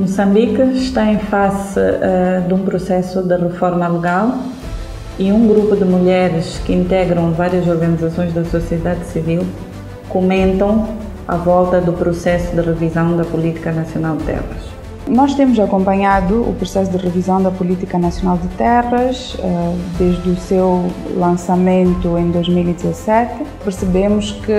Moçambique está em face de um processo de reforma legal e um grupo de mulheres que integram várias organizações da sociedade civil comentam à volta do processo de revisão da Política Nacional de Terras. Nós temos acompanhado o processo de revisão da Política Nacional de Terras desde o seu lançamento em 2017. Percebemos que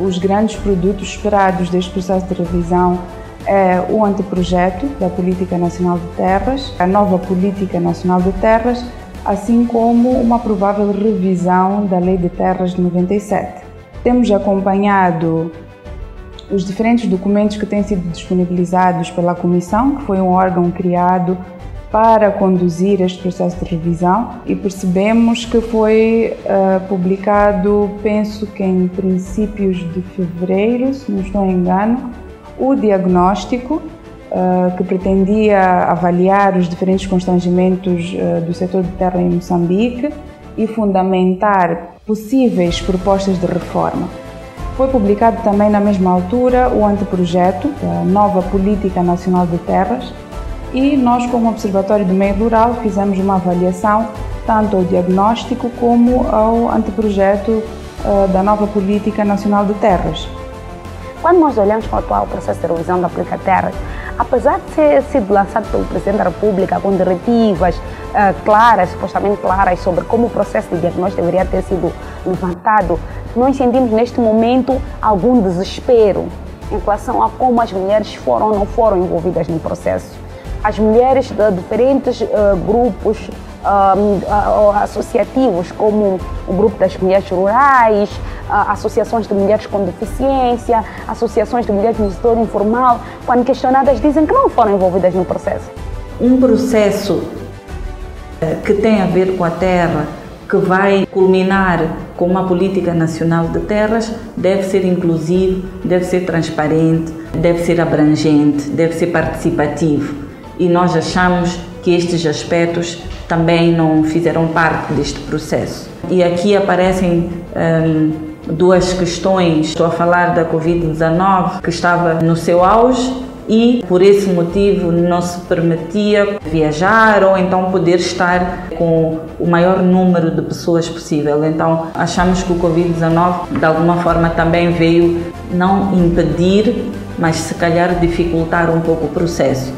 os grandes produtos esperados deste processo de revisão é o anteprojeto da Política Nacional de Terras, a nova Política Nacional de Terras, assim como uma provável revisão da Lei de Terras de 97. Temos acompanhado os diferentes documentos que têm sido disponibilizados pela Comissão, que foi um órgão criado para conduzir este processo de revisão, e percebemos que foi publicado, penso que em princípios de fevereiro, se não estou em engano, o diagnóstico que pretendia avaliar os diferentes constrangimentos do setor de terra em Moçambique e fundamentar possíveis propostas de reforma. Foi publicado também na mesma altura o anteprojeto da nova Política Nacional de Terras e nós, como Observatório do Meio Rural, fizemos uma avaliação tanto ao diagnóstico como ao anteprojeto da nova Política Nacional de Terras. Quando nós olhamos para o atual processo de revisão da Política de Terras, apesar de ter sido lançado pelo Presidente da República com diretivas claras, supostamente claras, sobre como o processo de diagnóstico deveria ter sido levantado, nós sentimos neste momento algum desespero em relação a como as mulheres foram ou não foram envolvidas no processo. As mulheres de diferentes grupos associativos, como o grupo das mulheres rurais, associações de mulheres com deficiência, associações de mulheres no setor informal, quando questionadas dizem que não foram envolvidas no processo. Um processo que tem a ver com a terra, que vai culminar com uma política nacional de terras, deve ser inclusivo, deve ser transparente, deve ser abrangente, deve ser participativo. E nós achamos que estes aspectos também não fizeram parte deste processo. E aqui aparecem duas questões. Estou a falar da Covid-19, que estava no seu auge e, por esse motivo, não se permitia viajar ou então poder estar com o maior número de pessoas possível. Então, achamos que o Covid-19, de alguma forma, também veio não impedir, mas se calhar dificultar um pouco o processo.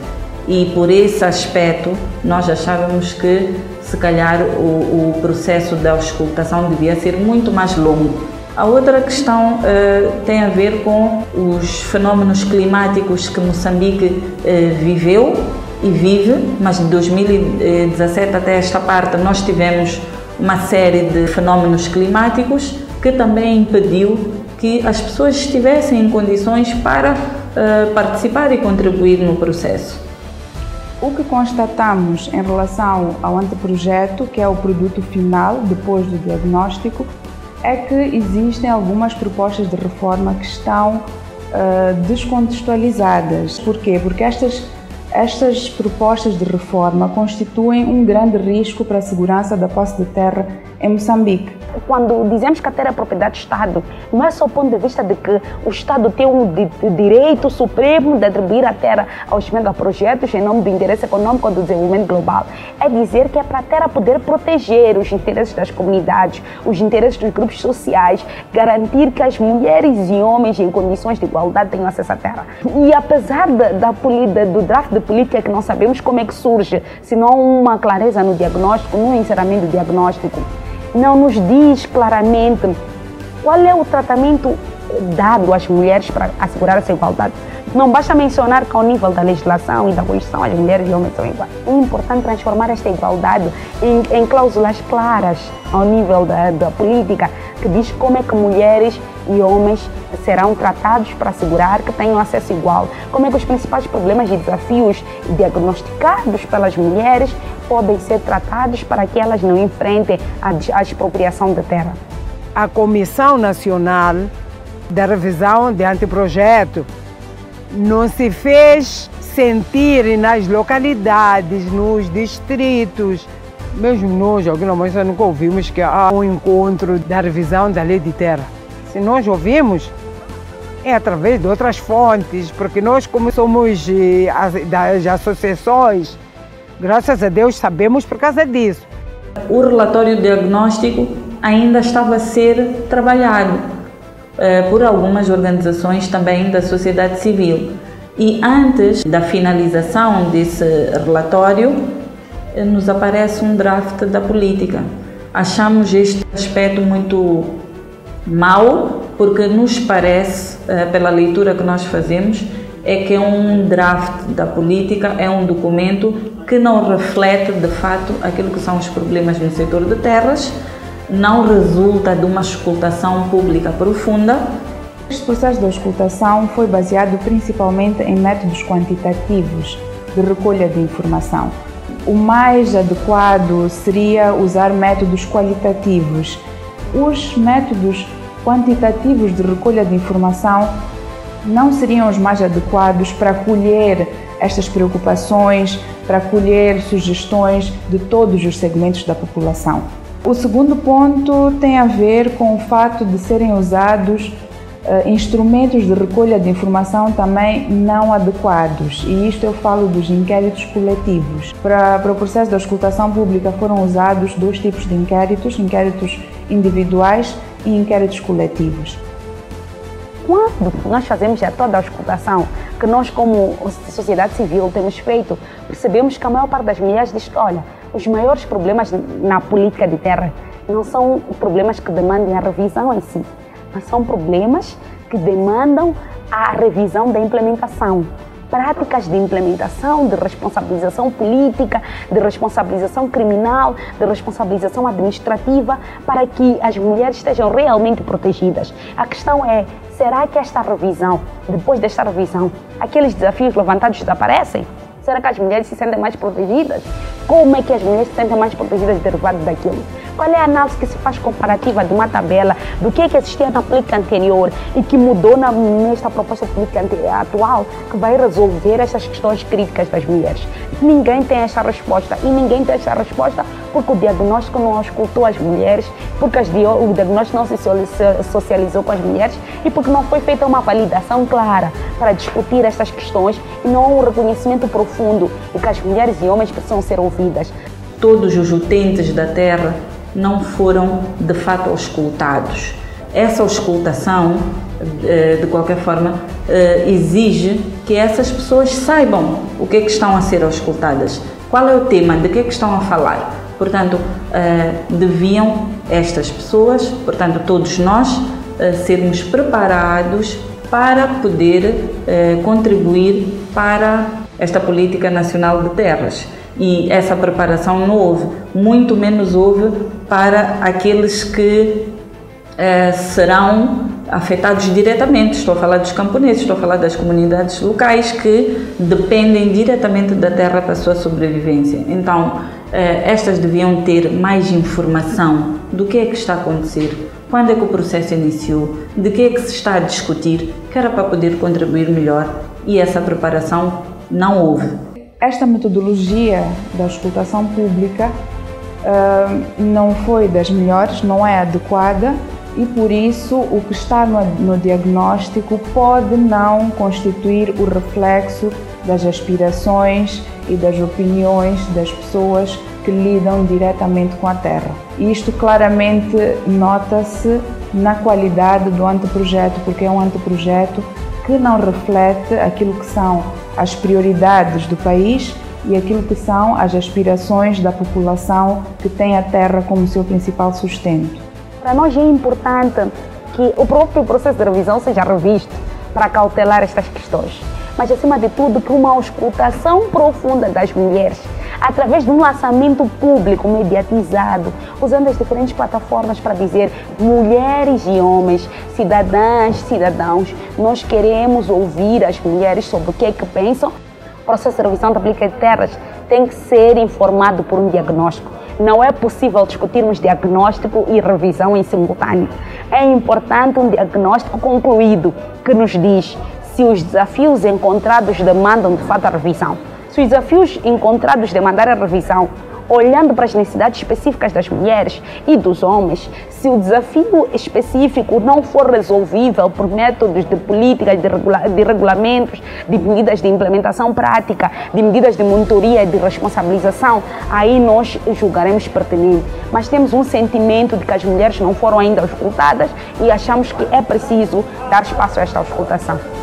E por esse aspecto, nós achávamos que, se calhar, o processo da auscultação devia ser muito mais longo. A outra questão tem a ver com os fenómenos climáticos que Moçambique viveu e vive, mas de 2017 até esta parte nós tivemos uma série de fenómenos climáticos que também impediu que as pessoas estivessem em condições para participar e contribuir no processo. O que constatamos em relação ao anteprojeto, que é o produto final, depois do diagnóstico, é que existem algumas propostas de reforma que estão descontextualizadas. Por quê? Porque estas propostas de reforma constituem um grande risco para a segurança da posse de terra em Moçambique. Quando dizemos que a terra é propriedade do Estado, não é só o ponto de vista de que o Estado tem um direito supremo de atribuir a terra aos megaprojetos em nome do interesse econômico ou do desenvolvimento global. É dizer que é para a terra poder proteger os interesses das comunidades, os interesses dos grupos sociais, garantir que as mulheres e homens em condições de igualdade tenham acesso à terra. E apesar do draft de política que não sabemos como é que surge, se não uma clareza no diagnóstico, no encerramento do diagnóstico, não nos diz claramente qual é o tratamento dado às mulheres para assegurar essa igualdade. Não basta mencionar que ao nível da legislação e da Constituição as mulheres e homens são iguais. É importante transformar esta igualdade em cláusulas claras ao nível da política, que diz como é que mulheres e homens serão tratados para assegurar que tenham acesso igual. Como é que os principais problemas e desafios diagnosticados pelas mulheres podem ser tratados para que elas não enfrentem a expropriação de terra. A Comissão Nacional da Revisão de Anteprojeto não se fez sentir nas localidades, nos distritos. Mesmo nós, aqui na Moça, nunca ouvimos que há um encontro da revisão da Lei de Terra. Se nós ouvimos, é através de outras fontes, porque nós, como somos das associações, graças a Deus sabemos por causa disso. O relatório diagnóstico ainda estava a ser trabalhado por algumas organizações também da sociedade civil. E antes da finalização desse relatório, nos aparece um draft da política. Achamos este aspecto muito mau, porque nos parece, pela leitura que nós fazemos, é que é um draft da política, é um documento que não reflete de fato aquilo que são os problemas no setor de terras, não resulta de uma auscultação pública profunda. Este processo de auscultação foi baseado principalmente em métodos quantitativos de recolha de informação. O mais adequado seria usar métodos qualitativos. Os métodos quantitativos de recolha de informação não seriam os mais adequados para colher estas preocupações, para colher sugestões de todos os segmentos da população. O segundo ponto tem a ver com o fato de serem usados instrumentos de recolha de informação também não adequados, e isto eu falo dos inquéritos coletivos. Para o processo da auscultação pública foram usados dois tipos de inquéritos individuais e inquéritos coletivos. Quando nós fazemos já toda a auscultação, que nós como sociedade civil temos feito, percebemos que a maior parte das mulheres diz que, olha, os maiores problemas na política de terra não são problemas que demandem a revisão em si, mas são problemas que demandam a revisão da implementação. Práticas de implementação, de responsabilização política, de responsabilização criminal, de responsabilização administrativa, para que as mulheres estejam realmente protegidas. A questão é, será que esta revisão, depois desta revisão, aqueles desafios levantados desaparecem? Será que as mulheres se sentem mais protegidas? Como é que as mulheres se sentem mais protegidas derivado daquilo? Qual é a análise que se faz comparativa de uma tabela do que existia na política anterior e que mudou nesta proposta política atual, que vai resolver essas questões críticas das mulheres? Ninguém tem essa resposta, e ninguém tem essa resposta porque o diagnóstico não auscultou as mulheres, porque o diagnóstico não se socializou com as mulheres e porque não foi feita uma validação clara para discutir estas questões e não um reconhecimento profundo de que as mulheres e homens precisam ser ouvidas. Todos os utentes da terra não foram de fato auscultados. Essa auscultação, de qualquer forma, exige que essas pessoas saibam o que é que estão a ser auscultadas, qual é o tema, de que é que estão a falar. Portanto, deviam estas pessoas, portanto todos nós, sermos preparados para poder contribuir para esta política nacional de terras. E essa preparação não houve, muito menos houve para aqueles que serão afetados diretamente. Estou a falar dos camponeses, estou a falar das comunidades locais que dependem diretamente da terra para a sua sobrevivência. Então, estas deviam ter mais informação do que é que está a acontecer, quando é que o processo iniciou, de que é que se está a discutir, que era para poder contribuir melhor, e essa preparação não houve. Esta metodologia da auscultação pública não foi das melhores, não é adequada, e por isso o que está no diagnóstico pode não constituir o reflexo das aspirações e das opiniões das pessoas que lidam diretamente com a terra. E isto claramente nota-se na qualidade do anteprojeto, porque é um anteprojeto que não reflete aquilo que são as prioridades do país e aquilo que são as aspirações da população que tem a terra como seu principal sustento. Para nós é importante que o próprio processo de revisão seja revisto para cautelar estas questões, mas acima de tudo que uma auscultação profunda das mulheres, através de um lançamento público mediatizado, usando as diferentes plataformas para dizer mulheres e homens, cidadãs, cidadãos, nós queremos ouvir as mulheres sobre o que é que pensam. O processo de revisão da política de terras tem que ser informado por um diagnóstico. Não é possível discutirmos diagnóstico e revisão em simultâneo. É importante um diagnóstico concluído que nos diz se os desafios encontrados demandam de fato a revisão. Se os desafios encontrados demandarem a revisão, olhando para as necessidades específicas das mulheres e dos homens, se o desafio específico não for resolvível por métodos de políticas, de regulamentos, de medidas de implementação prática, de medidas de monitoria e de responsabilização, aí nós julgaremos pertinente. Mas temos um sentimento de que as mulheres não foram ainda auscultadas e achamos que é preciso dar espaço a esta auscultação.